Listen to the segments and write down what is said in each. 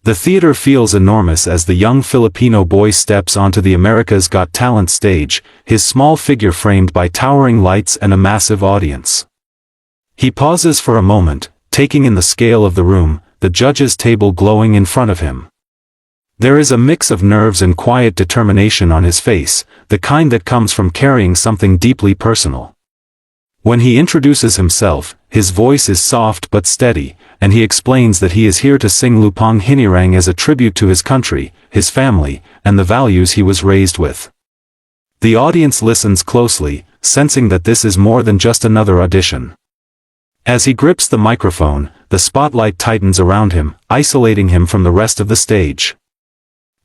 The theater feels enormous as the young Filipino boy steps onto the America's Got Talent stage, his small figure framed by towering lights and a massive audience. He pauses for a moment, taking in the scale of the room, the judges' table glowing in front of him. There is a mix of nerves and quiet determination on his face, the kind that comes from carrying something deeply personal. When he introduces himself, his voice is soft but steady, and he explains that he is here to sing Lupang Hinirang as a tribute to his country, his family, and the values he was raised with. The audience listens closely, sensing that this is more than just another audition. As he grips the microphone, the spotlight tightens around him, isolating him from the rest of the stage.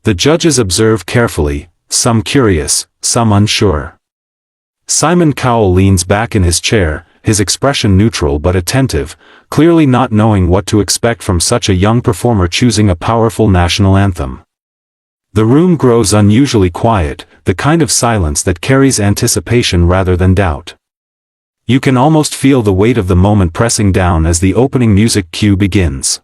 The judges observe carefully, some curious, some unsure. Simon Cowell leans back in his chair, his expression neutral but attentive, clearly not knowing what to expect from such a young performer choosing a powerful national anthem. The room grows unusually quiet, the kind of silence that carries anticipation rather than doubt. You can almost feel the weight of the moment pressing down as the opening music cue begins.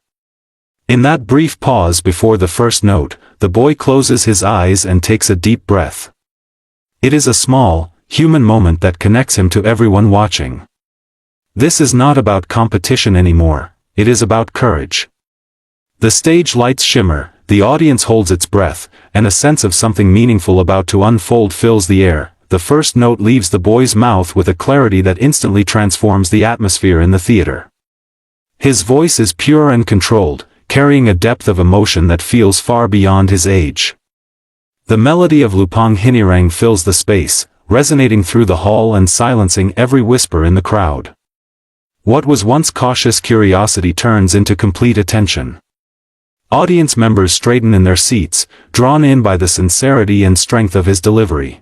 In that brief pause before the first note, the boy closes his eyes and takes a deep breath. It is a small, human moment that connects him to everyone watching. This is not about competition anymore, it is about courage. The stage lights shimmer, the audience holds its breath, and a sense of something meaningful about to unfold fills the air. The first note leaves the boy's mouth with a clarity that instantly transforms the atmosphere in the theater. His voice is pure and controlled, carrying a depth of emotion that feels far beyond his age. The melody of Lupang Hinirang fills the space, resonating through the hall and silencing every whisper in the crowd. What was once cautious curiosity turns into complete attention. Audience members straighten in their seats, drawn in by the sincerity and strength of his delivery.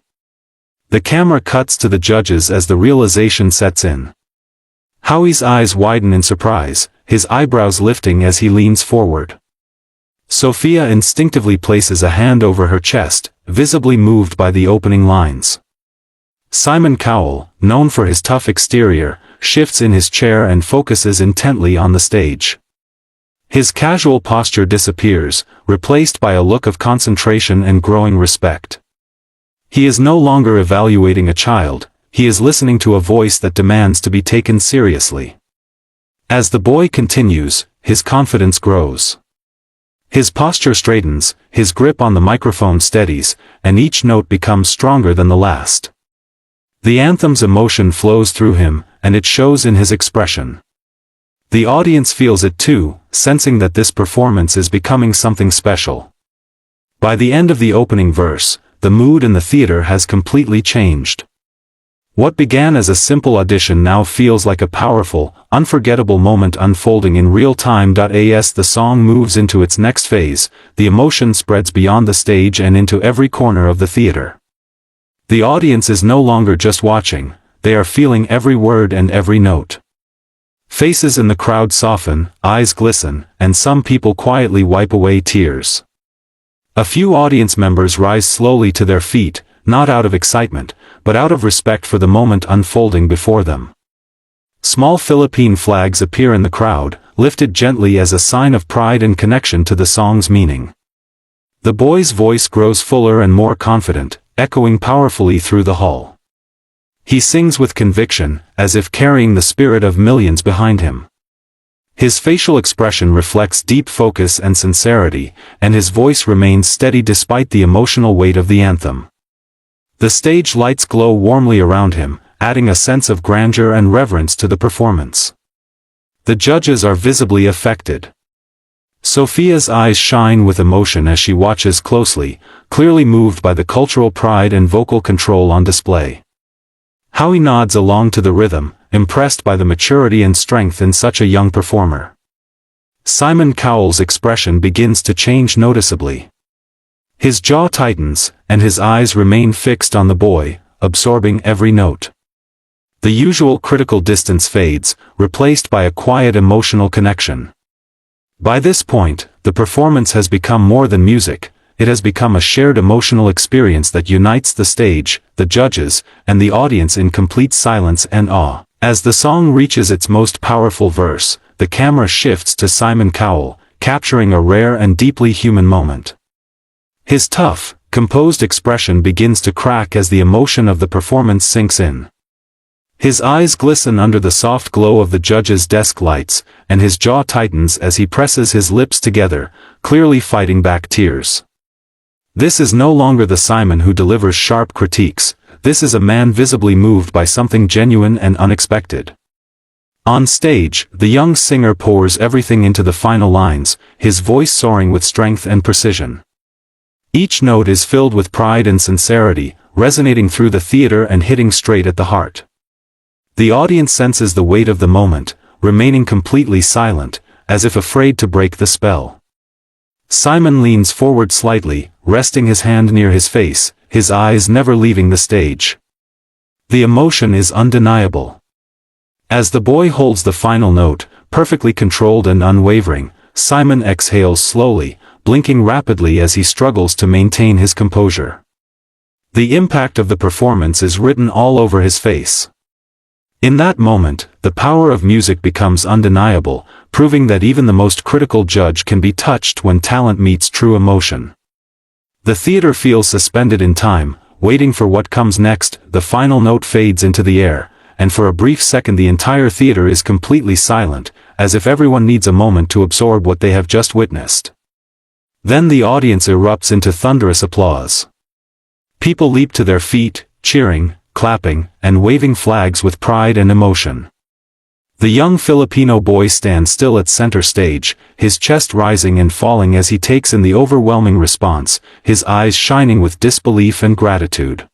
The camera cuts to the judges as the realization sets in. Howie's eyes widen in surprise, his eyebrows lifting as he leans forward. Sophia instinctively places a hand over her chest, visibly moved by the opening lines. Simon Cowell, known for his tough exterior, shifts in his chair and focuses intently on the stage. His casual posture disappears, replaced by a look of concentration and growing respect. He is no longer evaluating a child, he is listening to a voice that demands to be taken seriously. As the boy continues, his confidence grows. His posture straightens, his grip on the microphone steadies, and each note becomes stronger than the last. The anthem's emotion flows through him, and it shows in his expression. The audience feels it too, sensing that this performance is becoming something special. By the end of the opening verse, the mood in the theater has completely changed. What began as a simple audition now feels like a powerful, unforgettable moment unfolding in real time. As the song moves into its next phase, the emotion spreads beyond the stage and into every corner of the theater. The audience is no longer just watching, they are feeling every word and every note. Faces in the crowd soften, eyes glisten, and some people quietly wipe away tears. A few audience members rise slowly to their feet, not out of excitement, but out of respect for the moment unfolding before them. Small Philippine flags appear in the crowd, lifted gently as a sign of pride and connection to the song's meaning. The boy's voice grows fuller and more confident, echoing powerfully through the hall. He sings with conviction, as if carrying the spirit of millions behind him. His facial expression reflects deep focus and sincerity, and his voice remains steady despite the emotional weight of the anthem. The stage lights glow warmly around him, adding a sense of grandeur and reverence to the performance. The judges are visibly affected. Sophia's eyes shine with emotion as she watches closely, clearly moved by the cultural pride and vocal control on display. Howie nods along to the rhythm, impressed by the maturity and strength in such a young performer. Simon Cowell's expression begins to change noticeably. His jaw tightens, and his eyes remain fixed on the boy, absorbing every note. The usual critical distance fades, replaced by a quiet emotional connection. By this point, the performance has become more than music, it has become a shared emotional experience that unites the stage, the judges, and the audience in complete silence and awe. As the song reaches its most powerful verse, the camera shifts to Simon Cowell, capturing a rare and deeply human moment. His tough, composed expression begins to crack as the emotion of the performance sinks in. His eyes glisten under the soft glow of the judge's desk lights, and his jaw tightens as he presses his lips together, clearly fighting back tears. This is no longer the Simon who delivers sharp critiques. This is a man visibly moved by something genuine and unexpected. On stage, the young singer pours everything into the final lines, his voice soaring with strength and precision. Each note is filled with pride and sincerity, resonating through the theater and hitting straight at the heart. The audience senses the weight of the moment, remaining completely silent, as if afraid to break the spell. Simon leans forward slightly, resting his hand near his face, his eyes never leaving the stage. The emotion is undeniable. As the boy holds the final note, perfectly controlled and unwavering, Simon exhales slowly, blinking rapidly as he struggles to maintain his composure. The impact of the performance is written all over his face. In that moment, the power of music becomes undeniable, proving that even the most critical judge can be touched when talent meets true emotion. The theater feels suspended in time, waiting for what comes next. The final note fades into the air, and for a brief second the entire theater is completely silent, as if everyone needs a moment to absorb what they have just witnessed. Then the audience erupts into thunderous applause. People leap to their feet, cheering, clapping, and waving flags with pride and emotion. The young Filipino boy stands still at center stage, his chest rising and falling as he takes in the overwhelming response, his eyes shining with disbelief and gratitude.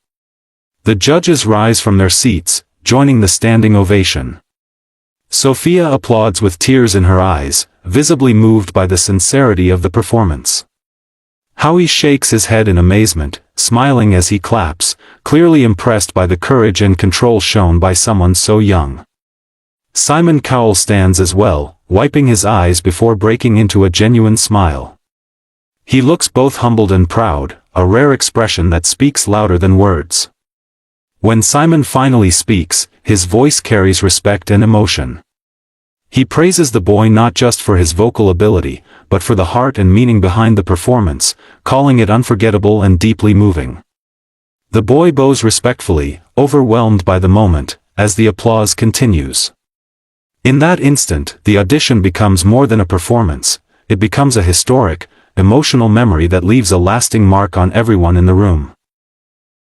The judges rise from their seats, joining the standing ovation. Sophia applauds with tears in her eyes, visibly moved by the sincerity of the performance. Howie shakes his head in amazement, smiling as he claps, clearly impressed by the courage and control shown by someone so young. Simon Cowell stands as well, wiping his eyes before breaking into a genuine smile. He looks both humbled and proud, a rare expression that speaks louder than words. When Simon finally speaks, his voice carries respect and emotion. He praises the boy not just for his vocal ability, but for the heart and meaning behind the performance, calling it unforgettable and deeply moving. The boy bows respectfully, overwhelmed by the moment, as the applause continues. In that instant, the audition becomes more than a performance. It becomes a historic, emotional memory that leaves a lasting mark on everyone in the room.